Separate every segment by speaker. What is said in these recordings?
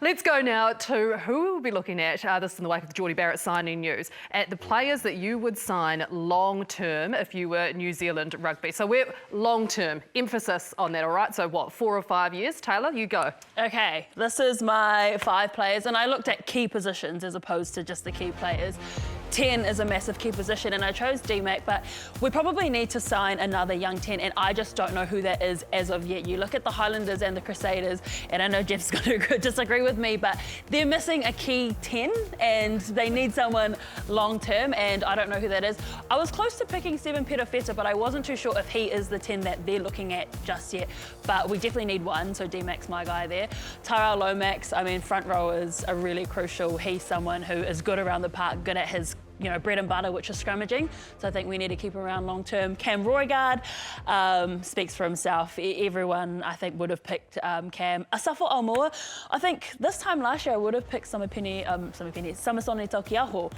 Speaker 1: Let's go now to who we'll be looking at, this is in the wake of the Geordie Barrett signing news, at the players that you would sign long-term if you were New Zealand Rugby. So we're long-term, emphasis on that, all right? So what, 4 or 5 years? Taylor, you go.
Speaker 2: Okay, this is my 5 players, and I looked at key positions as opposed to just the key players. 10 is a massive key position, and I chose DMAC, but we probably need to sign another young 10, and I just don't know who that is as of yet. You look at the Highlanders and the Crusaders, and I know Jeff's going to disagree with me, but they're missing a key 10, and they need someone long-term, and I don't know who that is. I was close to picking Seven Perofeta, but I wasn't too sure if he is the 10 that they're looking at just yet, but we definitely need one, so DMAC's my guy there. Tyrell Lomax, I mean, front rowers are really crucial. He's someone who is good around the park, good at his bread and butter, which is scrummaging. So I think we need to keep him around long term. Cam Roigard speaks for himself. Everyone, I think, would have picked Cam. Asafo Aumua, I think this time last year I would have picked Samasoni Taukei'aho.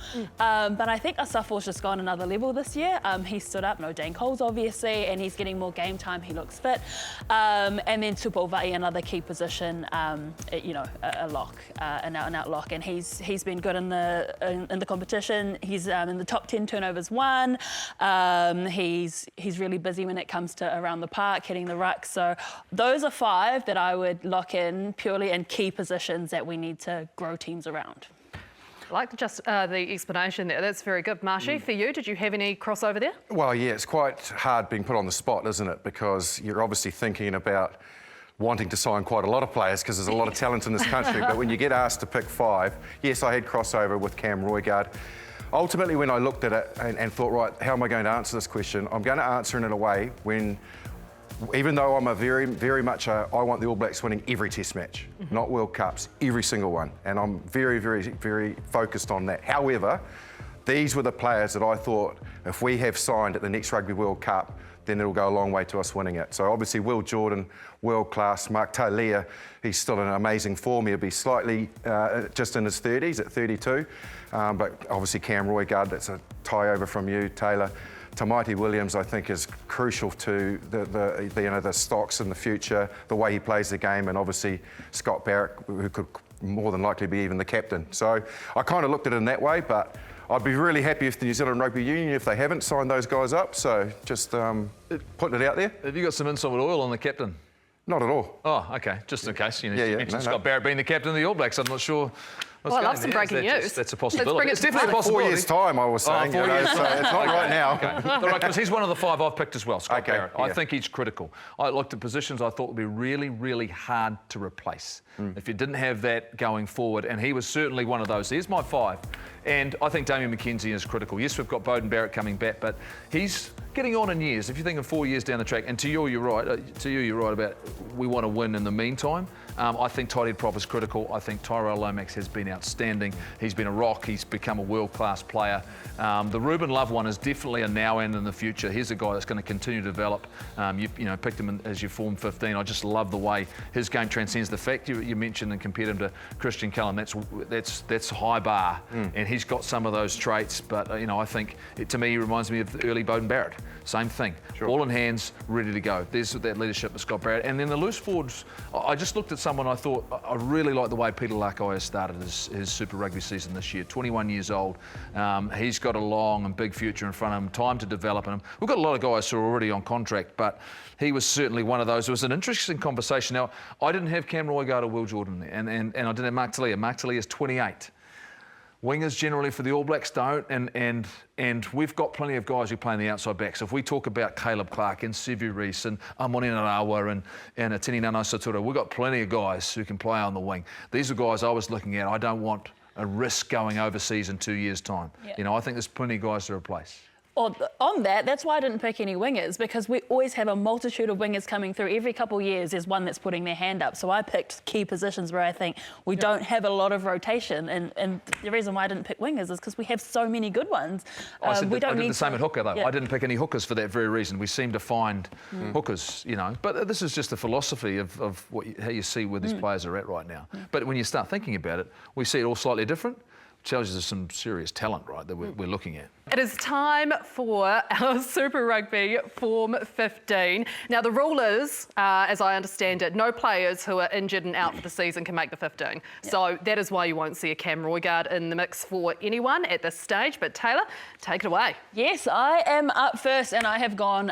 Speaker 2: But I think Asafo's just gone another level this year. He stood up, no Dane Coles obviously, and he's getting more game time. He looks fit. And then Tupou Va'i, another key position, a lock, an out lock, and he's been good in the competition. He's in the top 10 turnovers won. He's really busy when it comes to around the park, hitting the ruck. So those are 5 that I would lock in purely in key positions that we need to grow teams around.
Speaker 1: I like just the explanation there. That's very good. Marshy, for you, did you have any crossover there?
Speaker 3: Well, yeah, it's quite hard being put on the spot, isn't it? Because you're obviously thinking about wanting to sign quite a lot of players because there's a lot of talent in this country. But when you get asked to pick 5, yes, I had crossover with Cam Roigard. Ultimately, when I looked at it and thought, right, how am I going to answer this question? I'm going to answer it in a way when, even though I'm a very much I want the All Blacks winning every Test match, not World Cups, every single one. And I'm very focused on that. However, these were the players that I thought if we have signed at the next Rugby World Cup, then it'll go a long way to us winning it. So obviously Will Jordan, world class. Mark Talia, he's still in amazing form. He'll be slightly just in his 30s at 32. But obviously Cam Roigard, that's a tie over from you, Taylor. Tamaiti Williams, I think, is crucial to the stocks in the future, the way he plays the game, and obviously Scott Barrett, who could more than likely be even the captain. So I kind of looked at it in that way, but I'd be really happy if the New Zealand Rugby Union, if they haven't signed those guys up. So just putting it out there.
Speaker 4: Have you got some inside oil on the captain?
Speaker 3: Not at all.
Speaker 4: Oh, OK. Just in case. You mentioned Scott Barrett being the captain of the All Blacks. I'm not sure.
Speaker 1: Well, I love some breaking news.
Speaker 4: That's a possibility.
Speaker 1: It's
Speaker 4: definitely a possibility.
Speaker 3: 4 years' time, I was saying.
Speaker 4: 4 years.
Speaker 3: So it's not right now.
Speaker 4: Okay. All right, because he's one of the 5 I've picked as well, Scott Barrett.
Speaker 3: Yeah.
Speaker 4: I think he's critical. I looked at positions I thought would be really hard to replace if you didn't have that going forward, and he was certainly one of those. Here's my 5. And I think Damian McKenzie is critical. Yes, we've got Beauden Barrett coming back, but he's getting on in years. If you're thinking 4 years down the track, and to you, you're right about we want to win in the meantime. I think tight head prop is critical. I think Tyrell Lomax has been outstanding. He's been a rock. He's become a world-class player. The Ruben Love one is definitely a now and in the future. He's a guy that's going to continue to develop. You picked him as your Form 15. I just love the way his game transcends the fact you mentioned and compared him to Christian Cullen. That's a high bar, and he's got some of those traits. But I think to me he reminds me of the early Beauden Barrett. Same thing. Sure. Ball in hands, ready to go. There's that leadership of Scott Barrett. And then the loose forwards, I just looked at someone I thought, I really like the way Peter Lakai has started his Super Rugby season this year. 21 years old. He's got a long and big future in front of him, time to develop him. We've got a lot of guys who are already on contract, but he was certainly one of those. It was an interesting conversation. Now, I didn't have Cam Roigard or Will Jordan there, and I didn't have Mark Talia. Mark Talia is 28. Wingers generally for the All Blacks don't, and we've got plenty of guys who play in the outside backs. If we talk about Caleb Clark and Sevu Reece and Amoni Narawa and Atini Nana Satura, we've got plenty of guys who can play on the wing. These are guys I was looking at. I don't want a risk going overseas in 2 years' time. Yep. I think there's plenty of guys to replace.
Speaker 2: On that's why I didn't pick any wingers, because we always have a multitude of wingers coming through. Every couple of years there's one that's putting their hand up. So I picked key positions where I think we don't have a lot of rotation. And the reason why I didn't pick wingers is because we have so many good ones.
Speaker 4: I did the same at hooker, though. Yeah. I didn't pick any hookers for that very reason. We seem to find hookers, But this is just the philosophy of how you see where these players are at right now. But when you start thinking about it, we see it all slightly different. It tells you there's some serious talent, right, that we're looking at.
Speaker 1: It is time for our Super Rugby Form 15. Now, the rule is, as I understand it, no players who are injured and out for the season can make the 15. Yep. So that is why you won't see a Cam Roigard in the mix for anyone at this stage. But Taylor, take it away.
Speaker 2: Yes, I am up first, and I have gone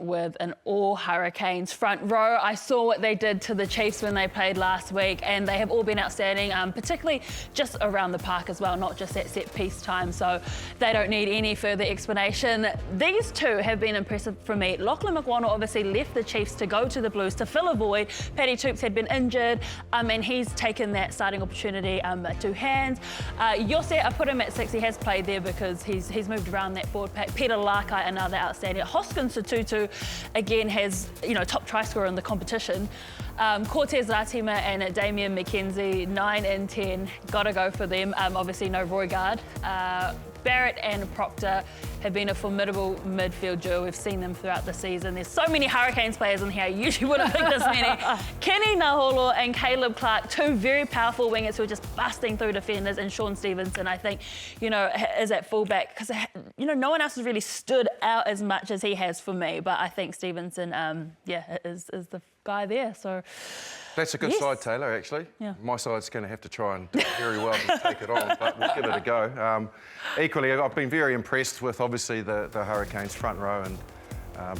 Speaker 2: with an all Hurricanes front row. I saw what they did to the Chiefs when they played last week, and they have all been outstanding, particularly just around the park as well, not just at set piece time. So they don't need any further explanation. These two have been impressive for me. Lachlan McWonnell obviously left the Chiefs to go to the Blues to fill a void. Paddy Toops had been injured, and he's taken that starting opportunity to hands. Yossi, I put him at 6. He has played there because he's moved around that forward pack. Peter Larkai, another outstanding. Hoskins Sotutu, again, has top try scorer in the competition. Cortez Latima and Damian McKenzie, 9 and 10. Gotta go for them. Obviously, no Roigard. Barrett and Proctor have been a formidable midfield duo. We've seen them throughout the season. There's so many Hurricanes players in here. I usually wouldn't think this many. Kenny Naholo and Caleb Clark, two very powerful wingers who are just busting through defenders. And Sean Stevenson, I think, is at fullback because, no one else has really stood out as much as he has for me. But I think Stevenson, is the guy there. So
Speaker 3: that's a good side, Taylor, actually. Yeah. My side's going to have to try and do very well to take it on, but we'll give it a go. Equally, I've been very impressed with, obviously, the Hurricanes front row and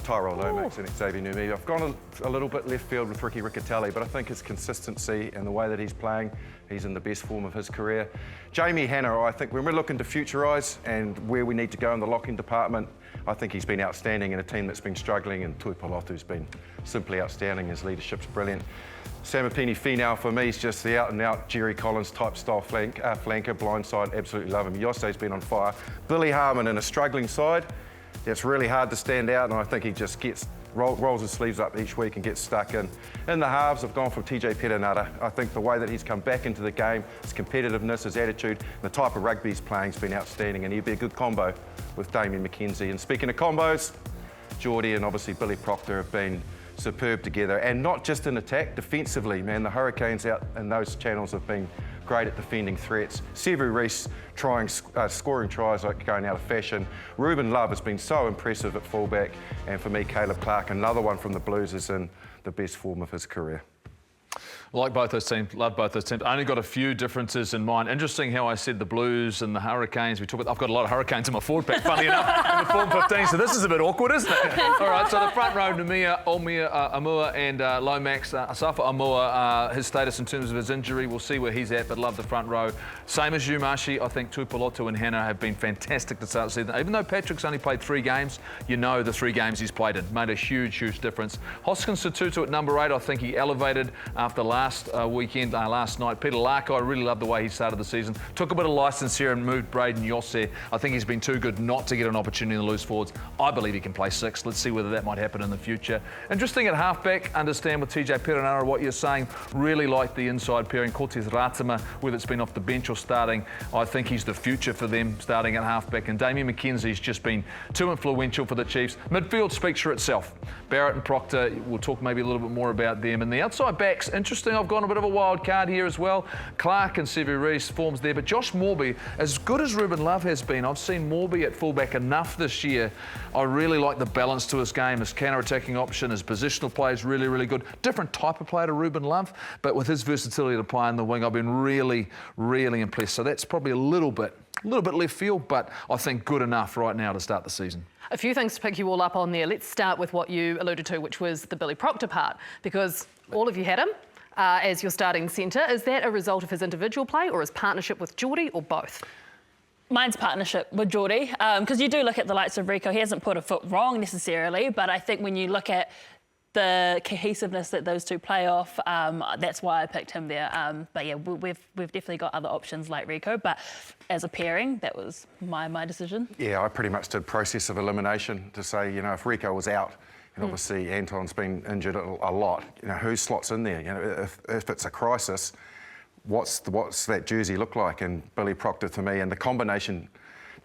Speaker 3: Tyrell Lomax and Xavier Numi. I've gone a little bit left field with Ricky Riccatelli, but I think his consistency and the way that he's playing, he's in the best form of his career. Jamie Hanna, I think when we're looking to futurise and where we need to go in the locking department, I think he's been outstanding in a team that's been struggling, and Tuipulotu's been simply outstanding. His leadership's brilliant. Samipini Finau, for me, is just the out-and-out Jerry Collins type style flanker, blindside, absolutely love him. Yossei's been on fire. Billy Harmon in a struggling side, it's really hard to stand out, and I think he just rolls his sleeves up each week and gets stuck in. In the halves, I've gone for TJ Perenara. I think the way that he's come back into the game, his competitiveness, his attitude, and the type of rugby he's playing has been outstanding, and he'd be a good combo with Damian McKenzie. And speaking of combos, Geordie and obviously Billy Proctor have been superb together, and not just in attack, defensively, man. The Hurricanes out in those channels have been great at defending threats. Sevu Reece scoring tries like going out of fashion. Ruben Love has been so impressive at fullback, and for me, Caleb Clark, another one from the Blues, is in the best form of his career.
Speaker 4: Like both those teams, love both those teams. I only got a few differences in mind. Interesting how I said the Blues and the Hurricanes. I've got a lot of Hurricanes in my forward pack, funny enough, in the Form 15, so this is a bit awkward, isn't it? All right, so the front row, Numia, Olmia, Amua and Lomax. Asafa Amua, his status in terms of his injury, we'll see where he's at, but love the front row. Same as you, Marshy. I think Tuipulotu and Hanna have been fantastic to start the season. Even though Patrick's only played 3 games, the 3 games he's played in. Made a huge, huge difference. Hoskins Sotutu at number 8, I think he elevated after last night. Peter Larkai, I really love the way he started the season. Took a bit of licence here and moved Braden Yossi. I think he's been too good not to get an opportunity in the loose forwards. I believe he can play 6. Let's see whether that might happen in the future. Interesting at halfback, understand with TJ Perenara what you're saying. Really like the inside pairing. Cortez Ratima, whether it's been off the bench or starting, I think he's the future for them starting at halfback. And Damian McKenzie's just been too influential for the Chiefs. Midfield speaks for itself. Barrett and Proctor, we'll talk maybe a little bit more about them. And the outside backs, interesting, I've gone a bit of a wild card here as well. Clark and Sevu Reece forms there, but Josh Morby, as good as Ruben Love has been, I've seen Morby at fullback enough this year. I really like the balance to his game, his counter-attacking option, his positional play is really, really good. Different type of player to Ruben Love, but with his versatility to play in the wing, I've been really, really impressed. So that's probably a little bit left field, but I think good enough right now to start the season.
Speaker 1: A few things to pick you all up on there. Let's start with what you alluded to, which was the Billy Proctor part, because all of you had him as your starting centre. Is that a result of his individual play or his partnership with Geordie, or both?
Speaker 2: Mine's partnership with Geordie, because you do look at the likes of Rico. He hasn't put a foot wrong necessarily, but I think when you look at the cohesiveness that those two play off, that's why I picked him there. But yeah, we've definitely got other options like Rico, but as a pairing, that was my decision. Yeah,
Speaker 3: I pretty much did process of elimination to say, if Rico was out, and obviously Anton's been injured a lot, who slots in there? If it's a crisis, what's that jersey look like? And Billy Proctor to me, and the combination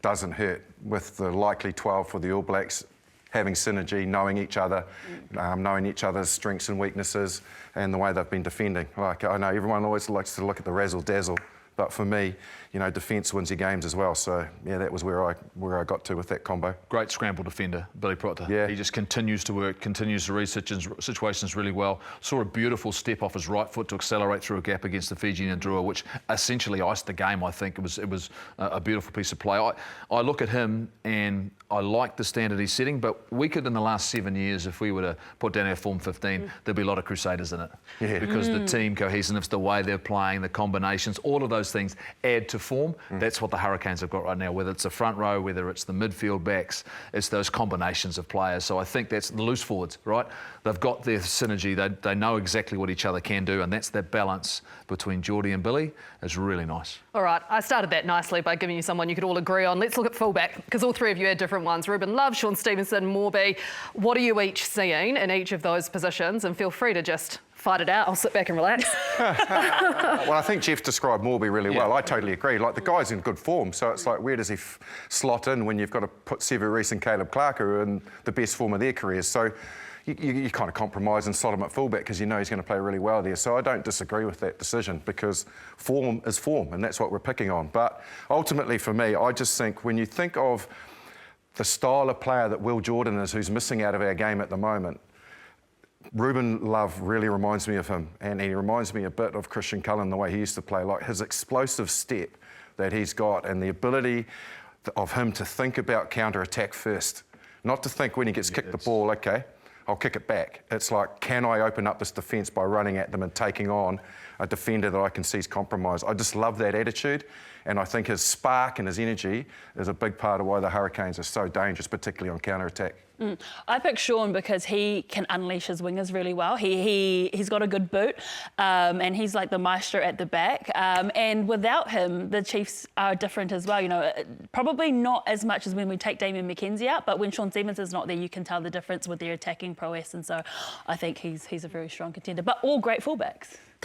Speaker 3: doesn't hurt with the likely 12 for the All Blacks, having synergy, knowing each other, knowing each other's strengths and weaknesses, and the way they've been defending. Like, I know everyone always likes to look at the razzle-dazzle, But for me, you know, defence wins your games as well. So yeah, that was where I got to with that combo.
Speaker 4: Great scramble defender, Billy Proctor.
Speaker 3: Yeah.
Speaker 4: He just continues to work, continues to read situations really well. Saw a beautiful step off his right foot to accelerate through a gap against the Fijian Drua, which essentially iced the game. I think it was a beautiful piece of play. I look at him and I like the standard he's setting, but we could, in the last 7 years, if we were to put down our Form 15, there'd be a lot of Crusaders in it.
Speaker 3: Yeah.
Speaker 4: Because the team cohesiveness, the way they're playing, the combinations, all of those things add to form. That's what the Hurricanes have got right now, whether it's the front row, whether it's the midfield backs, it's those combinations of players. So I think that's the loose forwards, right? They've got their synergy. They know exactly what each other can do, and that's that balance between Geordie and Billy is really nice.
Speaker 1: All right, I started that nicely by giving you someone you could all agree on. Let's look at fullback, because all three of you had different ones. Ruben Love, Sean Stevenson, Morby. What are you each seeing in each of those positions? And feel free to just fight it out. I'll sit back and relax.
Speaker 3: Well, I think Jeff described Morby really well. I totally agree. Like, the guy's in good form, so it's like, where does he slot in when you've got to put Sevu Reece and Caleb Clark, who are in the best form of their careers? So you kind of compromise and slot him at fullback because you know he's going to play really well there. So I don't disagree with that decision, because form is form, and that's what we're picking on. But ultimately, for me, I just think when you think of the style of player that Will Jordan is, who's missing out of our game at the moment, Ruben Love really reminds me of him, and he reminds me a bit of Christian Cullen, the way he used to play, like his explosive step that he's got and the ability of him to think about counter-attack first, not to think when he gets kicked the ball, okay, I'll kick it back. It's like, can I open up this defence by running at them and taking on a defender that I can see is compromised? I just love that attitude, and I think his spark and his energy is a big part of why the Hurricanes are so dangerous, particularly on counter-attack.
Speaker 2: I picked Sean because he can unleash his wingers really well. He's got a good boot, and he's like the maestro at the back. And without him, the Chiefs are different as well. You know, probably not as much as when we take Damian McKenzie out, but when Sean Stevenson's not there, you can tell the difference with their attacking prowess. And so I think he's a very strong contender. But all great fullbacks.